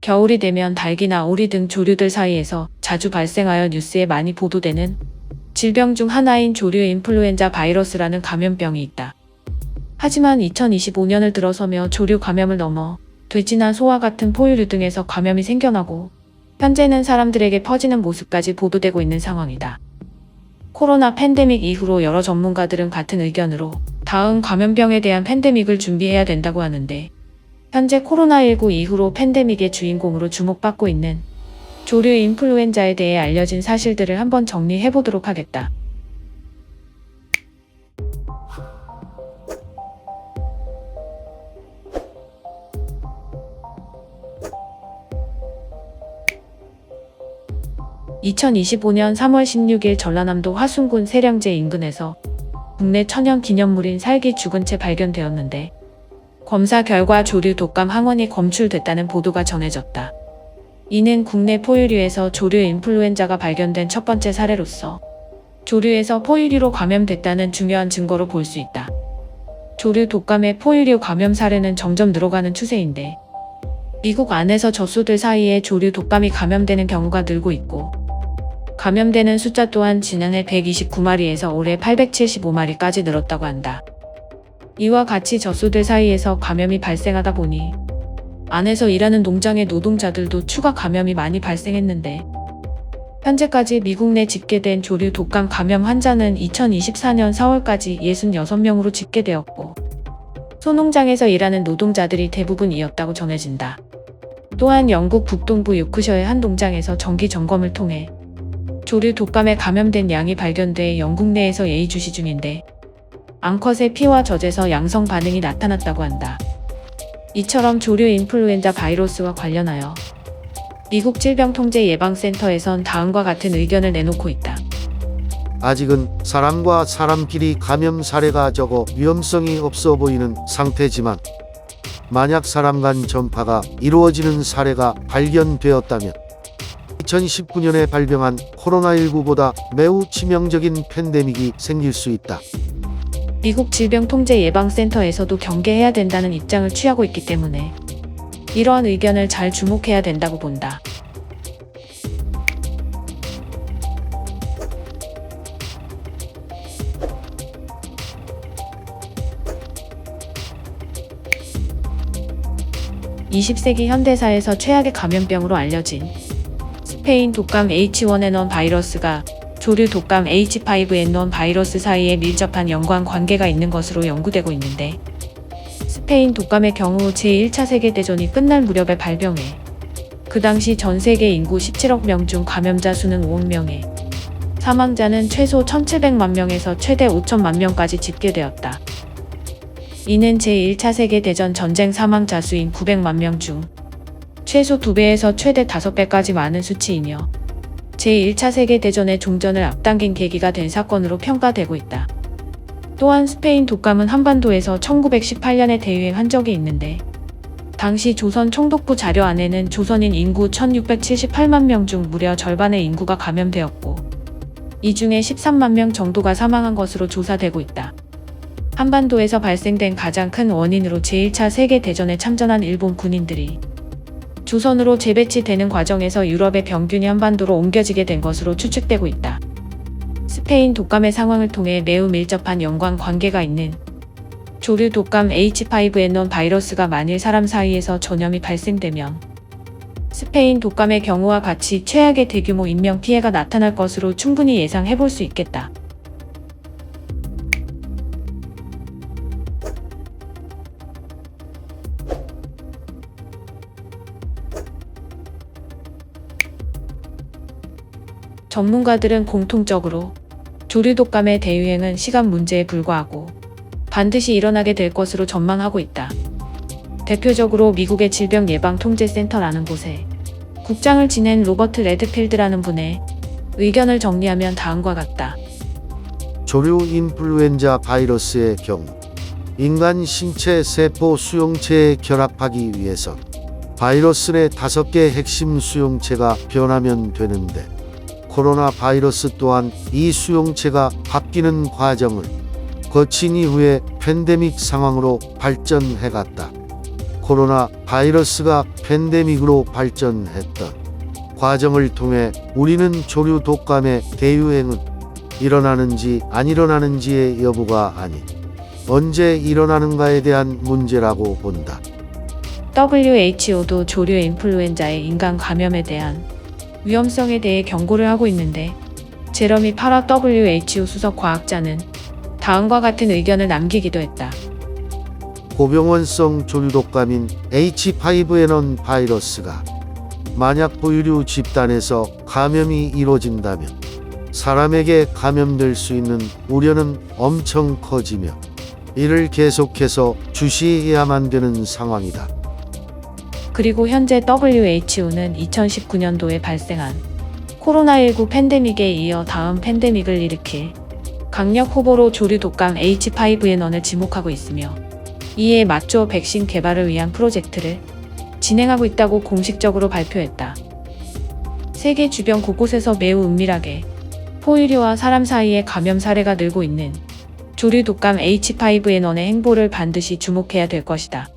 겨울이 되면 닭이나 오리 등 조류들 사이에서 자주 발생하여 뉴스에 많이 보도되는 질병 중 하나인 조류 인플루엔자 바이러스라는 감염병이 있다. 하지만 2025년을 들어서며 조류 감염을 넘어 돼지나 소와 같은 포유류 등에서 감염이 생겨나고 현재는 사람들에게 퍼지는 모습까지 보도되고 있는 상황이다. 코로나 팬데믹 이후로 여러 전문가들은 같은 의견으로 다음 감염병에 대한 팬데믹을 준비해야 된다고 하는데, 현재 코로나19 이후로 팬데믹의 주인공으로 주목받고 있는 조류 인플루엔자에 대해 알려진 사실들을 한번 정리해보도록 하겠다. (2025년 3월 16일) 전라남도 화순군 세량제 인근에서 국내 천연 기념물인 살기 죽은 채 발견되었는데, 검사 결과 조류 독감 항원이 검출됐다는 보도가 전해졌다. 이는 국내 포유류에서 조류 인플루엔자가 발견된 첫 번째 사례로서 조류에서 포유류로 감염됐다는 중요한 증거로 볼 수 있다. 조류 독감의 포유류 감염 사례는 점점 늘어가는 추세인데, 미국 안에서 젖소들 사이에 조류 독감이 감염되는 경우가 늘고 있고, 감염되는 숫자 또한 지난해 129마리에서 올해 875마리까지 늘었다고 한다. 이와 같이 젖소들 사이에서 감염이 발생하다 보니 안에서 일하는 농장의 노동자들도 추가 감염이 많이 발생했는데, 현재까지 미국 내 집계된 조류 독감 감염 환자는 2024년 4월까지 66명으로 집계되었고, 소농장에서 일하는 노동자들이 대부분이었다고 전해진다. 또한 영국 북동부 요크셔의 한 농장에서 정기 점검을 통해 조류 독감에 감염된 양이 발견돼 영국 내에서 예의주시 중인데, 암컷의 피와 젖에서 양성 반응이 나타났다고 한다. 이처럼 조류 인플루엔자 바이러스와 관련하여 미국 질병통제예방센터에선 다음과 같은 의견을 내놓고 있다. 아직은 사람과 사람끼리 감염 사례가 적어 위험성이 없어 보이는 상태지만, 만약 사람 간 전파가 이루어지는 사례가 발견되었다면 2019년에 발병한 코로나19보다 매우 치명적인 팬데믹이 생길 수 있다. 미국 질병통제예방센터에서도 경계해야 된다는 입장을 취하고 있기 때문에 이러한 의견을 잘 주목해야 된다고 본다. (20세기) 현대사에서 최악의 감염병으로 알려진 스페인 독감 H1N1 바이러스가 조류 독감 H5N1 바이러스 사이에 밀접한 연관 관계가 있는 것으로 연구되고 있는데, 스페인 독감의 경우 제1차 세계대전이 끝날 무렵에 발병해 그 당시 전 세계 인구 17억 명 중 감염자 수는 5억 명에 사망자는 최소 1,700만 명에서 최대 5천만 명까지 집계되었다. 이는 제1차 세계대전 전쟁 사망자 수인 900만 명 중 최소 2배에서 최대 5배까지 많은 수치이며 제1차 세계대전의 종전을 앞당긴 계기가 된 사건으로 평가되고 있다. 또한 스페인 독감은 한반도에서 1918년에 대유행한 적이 있는데, 당시 조선 총독부 자료 안에는 조선인 인구 1678만 명 중 무려 절반의 인구가 감염되었고, 이 중에 13만 명 정도가 사망한 것으로 조사되고 있다. 한반도에서 발생된 가장 큰 원인으로 제1차 세계대전에 참전한 일본 군인들이 조선으로 재배치되는 과정에서 유럽의 병균이 한반도로 옮겨지게 된 것으로 추측되고 있다. 스페인 독감의 상황을 통해 매우 밀접한 연관 관계가 있는 조류 독감 H5N1 바이러스가 만일 사람 사이에서 전염이 발생되면 스페인 독감의 경우와 같이 최악의 대규모 인명 피해가 나타날 것으로 충분히 예상해 볼 수 있겠다. 전문가들은 공통적으로 조류 독감의 대유행은 시간 문제에 불과하고 반드시 일어나게 될 것으로 전망하고 있다. 대표적으로 미국의 질병예방통제센터라는 곳에 국장을 지낸 로버트 레드필드라는 분의 의견을 정리하면 다음과 같다. 조류 인플루엔자 바이러스의 경우 인간 신체 세포 수용체에 결합하기 위해서 바이러스 내 5개 핵심 수용체가 변하면 되는데, 코로나 바이러스 또한 이 수용체가 바뀌는 과정을 거친 이후에 팬데믹 상황으로 발전해갔다. 코로나 바이러스가 팬데믹으로 발전했던 과정을 통해 우리는 조류 독감의 대유행은 일어나는지 안 일어나는지의 여부가 아닌 언제 일어나는가에 대한 문제라고 본다. WHO도 조류 인플루엔자의 인간 감염에 대한 위험성에 대해 경고를 하고 있는데 제러미 파라 WHO 수석 과학자는 다음과 같은 의견을 남기기도 했다. 고병원성 조류 독감인 H5N1 바이러스가 만약 포유류 집단에서 감염이 이루어진다면 사람에게 감염될 수 있는 우려는 엄청 커지며 이를 계속해서 주시해야만 되는 상황이다. 그리고 현재 WHO는 2019년도에 발생한 코로나19 팬데믹에 이어 다음 팬데믹을 일으킬 강력 후보로 조류 독감 H5N1을 지목하고 있으며 이에 맞춰 백신 개발을 위한 프로젝트를 진행하고 있다고 공식적으로 발표했다. 세계 주변 곳곳에서 매우 은밀하게 포유류와 사람 사이의 감염 사례가 늘고 있는 조류 독감 H5N1의 행보를 반드시 주목해야 될 것이다.